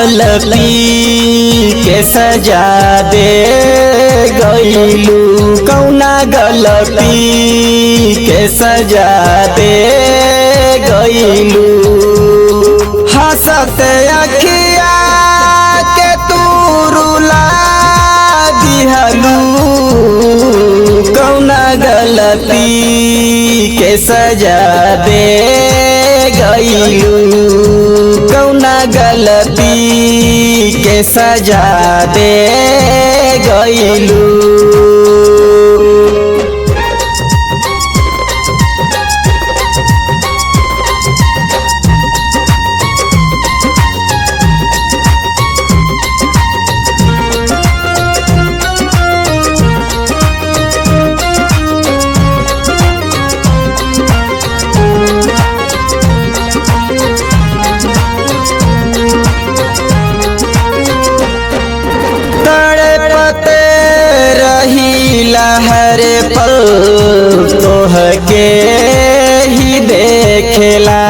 गलती के सजा दे गईलू, कौना गलती के सजा दे गईलू। हंसत अखिया के तू रुला दिहलू, कौना गलती के सजा दे गईलू, कौना गलती के सजा दे गईलू। हर पल तोहके ही देखेला,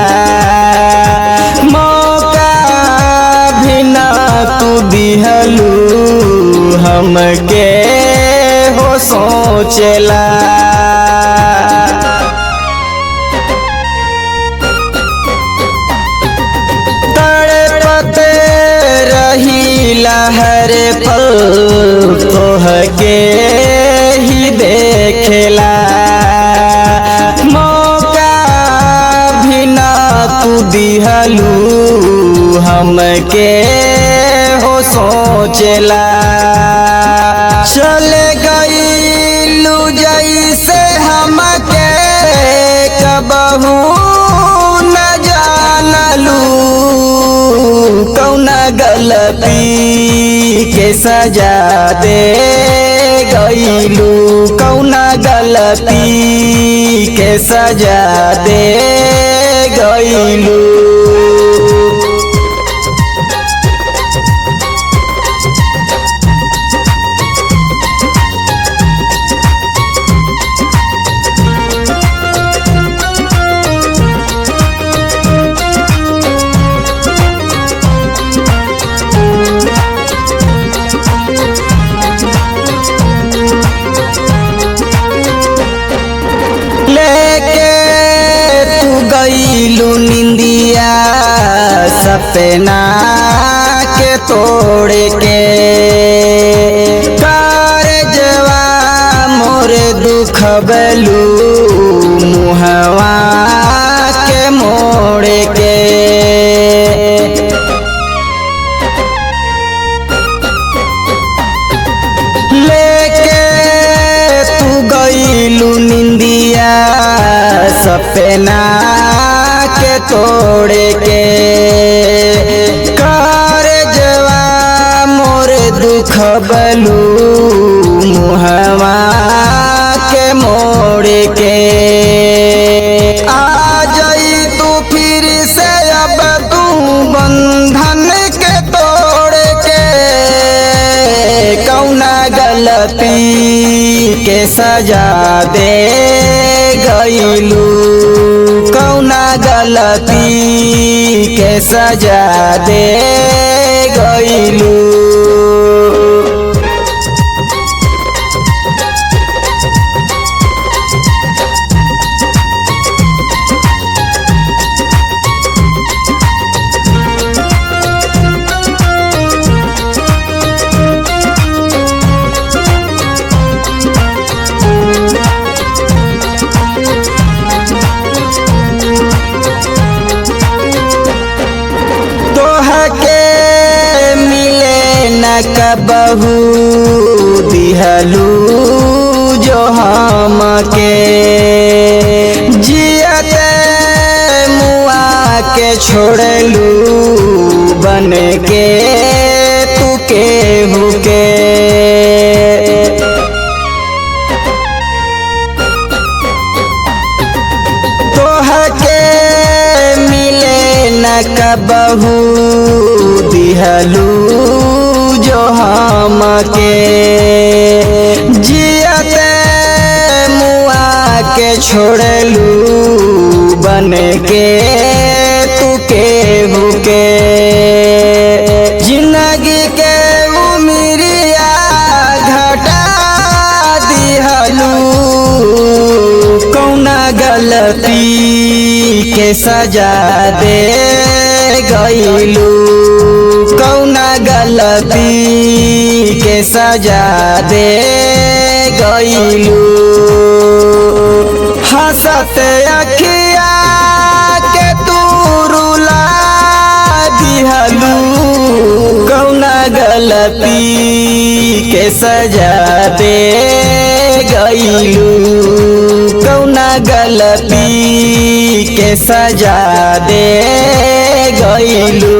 मौका भी ना तू दिहलू हमके हो सोचला। तड़पते रहीला हर पल तोहके ही देखेला, मौका भी ना तू दिहलू हमके हो सोचला। चले गईलू जैसे हमके कबहू न जानलू, कौना गलती के सजा दे गईलू, कौना गलती के सजा दे गईलू। गईलू निंदिया सपना के तोड़ के, कारजवा मोरे दुख बलू मुहवा के मोड़ के। लेके तू गईलू निंदिया सपना के तोड़ के, कारजवा मोर दुख बलू मुहवा के मोड़ के। आ जाई तू फिर से अब तू बंधन के तोड़ के, कौना गलती के सजा दे गईलू, कौना गलती के सजा दे गईलू। कबहू दिहलू जो हमके, जियते मुआ के छोड़लू बन के तू केहू के। तोहके मिले न कबहू दिहलू जो हमके, जियते मुआ के छोड़लू बन के तू केहू के। गलती के सजा दे गईलू, कौना गलती के सजा दे गईलू। हंसत अखिया के तू रुला दिहलू, कौना गलती के सजा दे गईलू, कौना गलती के सजा दे गईलू।